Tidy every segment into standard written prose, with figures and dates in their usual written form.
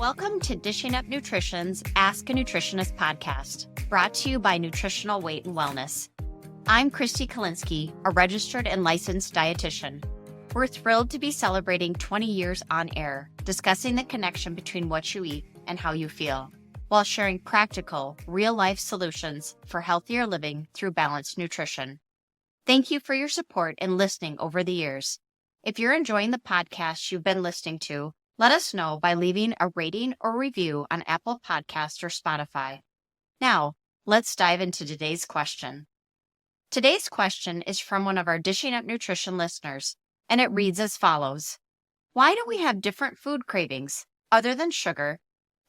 Welcome to Dishing Up Nutrition's Ask a Nutritionist podcast, brought to you by Nutritional Weight and Wellness. I'm Kristi Kalinsky, a registered and licensed dietitian. We're thrilled to be celebrating 20 years on air, discussing the connection between what you eat and how you feel, while sharing practical, real-life solutions for healthier living through balanced nutrition. Thank you for your support and listening over the years. If you're enjoying the podcast you've been listening to, let us know by leaving a rating or review on Apple Podcasts or Spotify. Now, let's dive into today's question. Today's question is from one of our Dishing Up Nutrition listeners, and it reads as follows. Why do we have different food cravings other than sugar,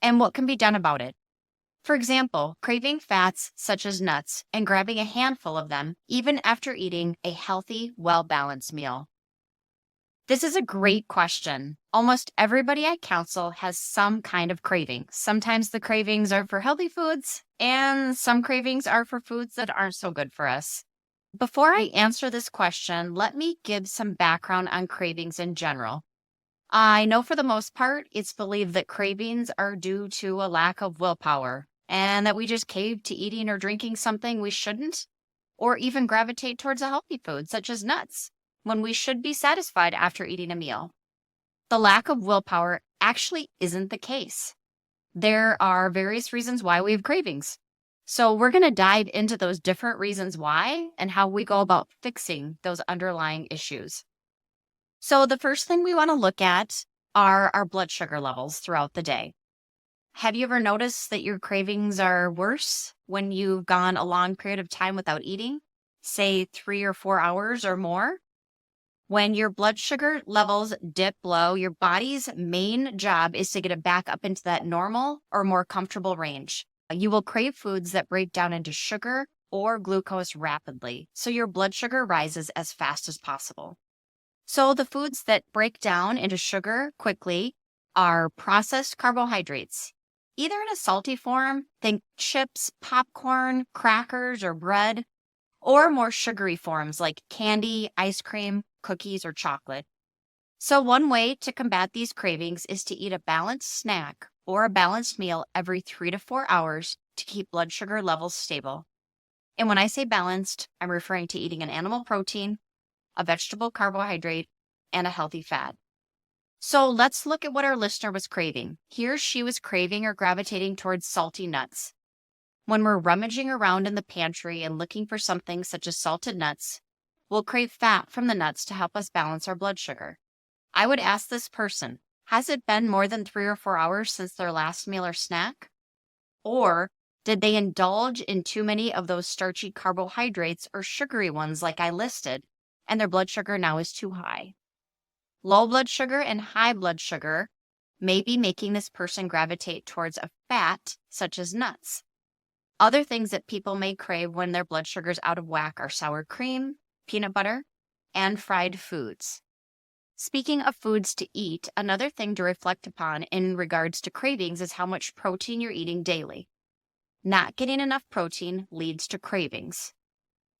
and what can be done about it? For example, craving fats such as nuts and grabbing a handful of them even after eating a healthy, well-balanced meal. This is a great question. Almost everybody I counsel has some kind of craving. Sometimes the cravings are for healthy foods, and some cravings are for foods that aren't so good for us. Before I answer this question, let me give some background on cravings in general. I know for the most part, it's believed that cravings are due to a lack of willpower, and that we just cave to eating or drinking something we shouldn't, or even gravitate towards a healthy food, such as nuts, when we should be satisfied after eating a meal. The lack of willpower actually isn't the case. There are various reasons why we have cravings. So we're going to dive into those different reasons why and how we go about fixing those underlying issues. So the first thing we want to look at are our blood sugar levels throughout the day. Have you ever noticed that your cravings are worse when you've gone a long period of time without eating, say 3 or 4 hours or more? When your blood sugar levels dip low, your body's main job is to get it back up into that normal or more comfortable range. You will crave foods that break down into sugar or glucose rapidly, so your blood sugar rises as fast as possible. So the foods that break down into sugar quickly are processed carbohydrates, either in a salty form, think chips, popcorn, crackers, or bread, or more sugary forms like candy, ice cream, cookies, or chocolate. So one way to combat these cravings is to eat a balanced snack or a balanced meal every 3 to 4 hours to keep blood sugar levels stable. And when I say balanced, I'm referring to eating an animal protein, a vegetable carbohydrate, and a healthy fat. So let's look at what our listener was craving. Here she was craving or gravitating towards salty nuts. When we're rummaging around in the pantry and looking for something such as salted nuts, we'll crave fat from the nuts to help us balance our blood sugar. I would ask this person, has it been more than 3 or 4 hours since their last meal or snack? Or did they indulge in too many of those starchy carbohydrates or sugary ones like I listed, and their blood sugar now is too high? Low blood sugar and high blood sugar may be making this person gravitate towards a fat such as nuts. Other things that people may crave when their blood sugar is out of whack are sour cream, peanut butter, and fried foods. Speaking of foods to eat, another thing to reflect upon in regards to cravings is how much protein you're eating daily. Not getting enough protein leads to cravings.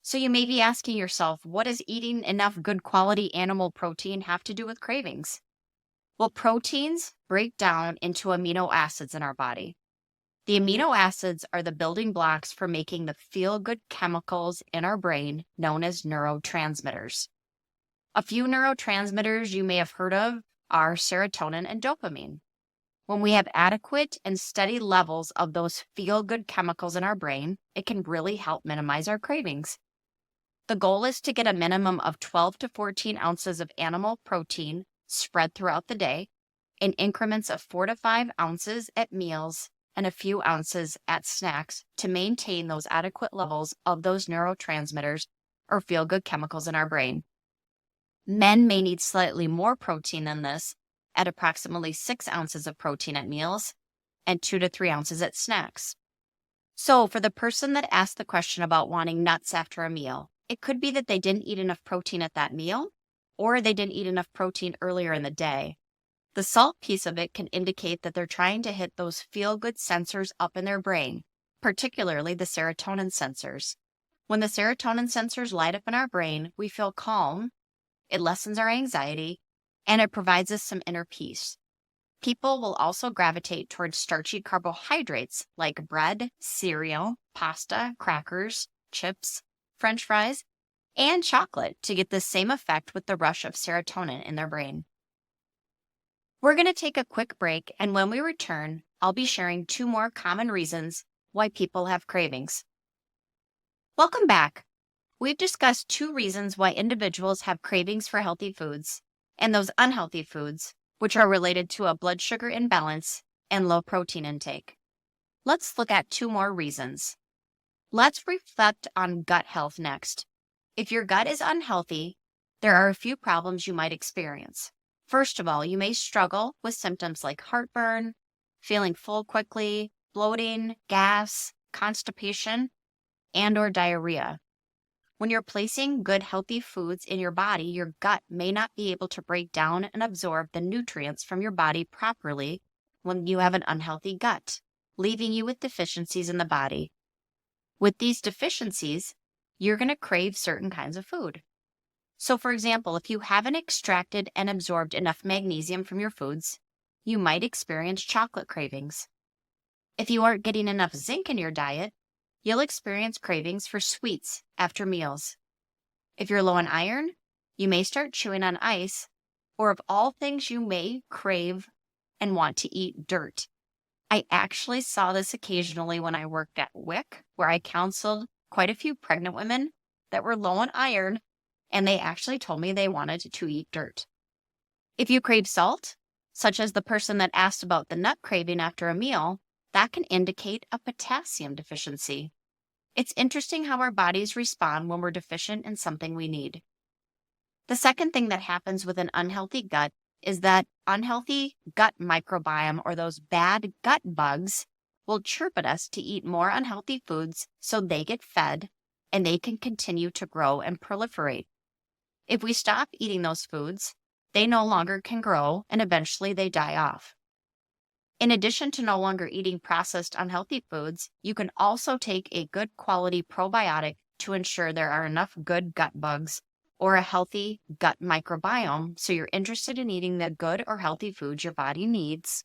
So you may be asking yourself, what does eating enough good quality animal protein have to do with cravings? Well, proteins break down into amino acids in our body. The amino acids are the building blocks for making the feel-good chemicals in our brain known as neurotransmitters. A few neurotransmitters you may have heard of are serotonin and dopamine. When we have adequate and steady levels of those feel-good chemicals in our brain, it can really help minimize our cravings. The goal is to get a minimum of 12 to 14 ounces of animal protein spread throughout the day in increments of 4 to 5 ounces at meals and a few ounces at snacks to maintain those adequate levels of those neurotransmitters or feel-good chemicals in our brain. Men may need slightly more protein than this at approximately 6 ounces of protein at meals and 2 to 3 ounces at snacks. So for the person that asked the question about wanting nuts after a meal, it could be that they didn't eat enough protein at that meal, or they didn't eat enough protein earlier in the day. The salt piece of it can indicate that they're trying to hit those feel-good sensors up in their brain, particularly the serotonin sensors. When the serotonin sensors light up in our brain, we feel calm, it lessens our anxiety, and it provides us some inner peace. People will also gravitate towards starchy carbohydrates like bread, cereal, pasta, crackers, chips, French fries, and chocolate to get the same effect with the rush of serotonin in their brain. We're going to take a quick break, and when we return, I'll be sharing 2 more common reasons why people have cravings. Welcome back. We've discussed 2 reasons why individuals have cravings for healthy foods and those unhealthy foods, which are related to a blood sugar imbalance and low protein intake. Let's look at 2 more reasons. Let's reflect on gut health next. If your gut is unhealthy, there are a few problems you might experience. First of all, you may struggle with symptoms like heartburn, feeling full quickly, bloating, gas, constipation, and/or diarrhea. When you're placing good, healthy foods in your body, your gut may not be able to break down and absorb the nutrients from your body properly when you have an unhealthy gut, leaving you with deficiencies in the body. With these deficiencies, you're going to crave certain kinds of food. So, for example, if you haven't extracted and absorbed enough magnesium from your foods, you might experience chocolate cravings. If you aren't getting enough zinc in your diet, you'll experience cravings for sweets after meals. If you're low on iron, you may start chewing on ice, or of all things, you may crave and want to eat dirt. I actually saw this occasionally when I worked at WIC, where I counseled quite a few pregnant women that were low on iron, and they actually told me they wanted to eat dirt. If you crave salt, such as the person that asked about the nut craving after a meal, that can indicate a potassium deficiency. It's interesting how our bodies respond when we're deficient in something we need. The second thing that happens with an unhealthy gut is that unhealthy gut microbiome, or those bad gut bugs, will chirp at us to eat more unhealthy foods so they get fed and they can continue to grow and proliferate. If we stop eating those foods, they no longer can grow and eventually they die off. In addition to no longer eating processed unhealthy foods, you can also take a good quality probiotic to ensure there are enough good gut bugs or a healthy gut microbiome so you're interested in eating the good or healthy foods your body needs.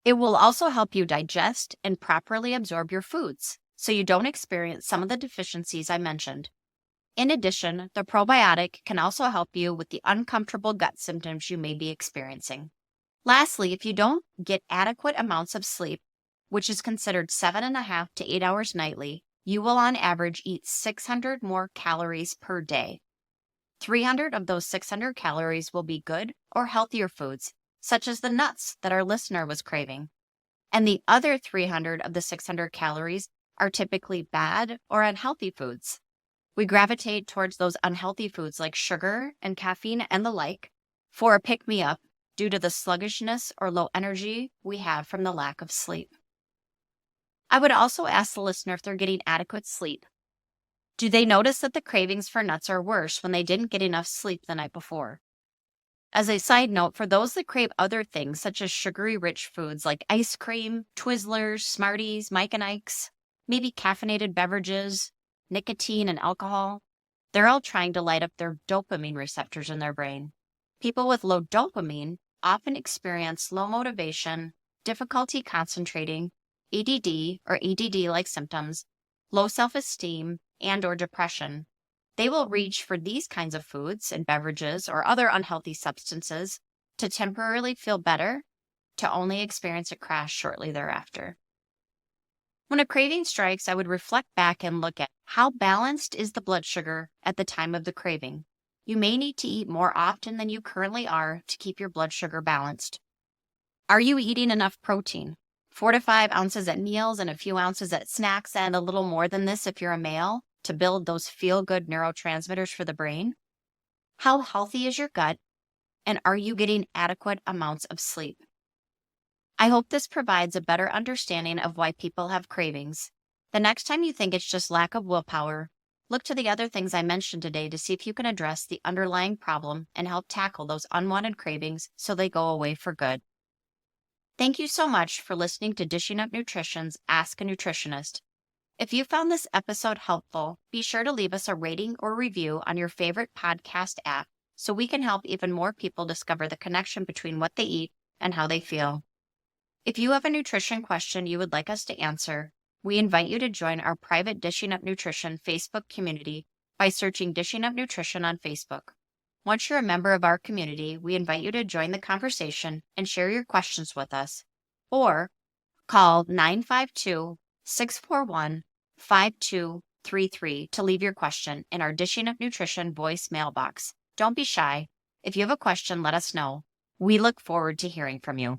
It will also help you digest and properly absorb your foods so you don't experience some of the deficiencies I mentioned. In addition, the probiotic can also help you with the uncomfortable gut symptoms you may be experiencing. Lastly, if you don't get adequate amounts of sleep, which is considered 7.5 to 8 hours nightly, you will on average eat 600 more calories per day. 300 of those 600 calories will be good or healthier foods, such as the nuts that our listener was craving. And the other 300 of the 600 calories are typically bad or unhealthy foods. We gravitate towards those unhealthy foods like sugar and caffeine and the like for a pick-me-up due to the sluggishness or low energy we have from the lack of sleep. I would also ask the listener if they're getting adequate sleep. Do they notice that the cravings for nuts are worse when they didn't get enough sleep the night before? As a side note, for those that crave other things such as sugary rich foods like ice cream, Twizzlers, Smarties, Mike and Ike's, maybe caffeinated beverages, nicotine and alcohol, they're all trying to light up their dopamine receptors in their brain. People with low dopamine often experience low motivation, difficulty concentrating, ADD or ADD-like symptoms, low self-esteem, and/or depression. They will reach for these kinds of foods and beverages or other unhealthy substances to temporarily feel better, to only experience a crash shortly thereafter. When a craving strikes, I would reflect back and look at how balanced is the blood sugar at the time of the craving. You may need to eat more often than you currently are to keep your blood sugar balanced. Are you eating enough protein? 4 to 5 ounces at meals and a few ounces at snacks, and a little more than this if you're a male, to build those feel-good neurotransmitters for the brain? How healthy is your gut, and are you getting adequate amounts of sleep? I hope this provides a better understanding of why people have cravings. The next time you think it's just lack of willpower, look to the other things I mentioned today to see if you can address the underlying problem and help tackle those unwanted cravings so they go away for good. Thank you so much for listening to Dishing Up Nutrition's Ask a Nutritionist. If you found this episode helpful, be sure to leave us a rating or review on your favorite podcast app so we can help even more people discover the connection between what they eat and how they feel. If you have a nutrition question you would like us to answer, we invite you to join our private Dishing Up Nutrition Facebook community by searching Dishing Up Nutrition on Facebook. Once you're a member of our community, we invite you to join the conversation and share your questions with us, or call 952-641-5233 to leave your question in our Dishing Up Nutrition voice mailbox. Don't be shy. If you have a question, let us know. We look forward to hearing from you.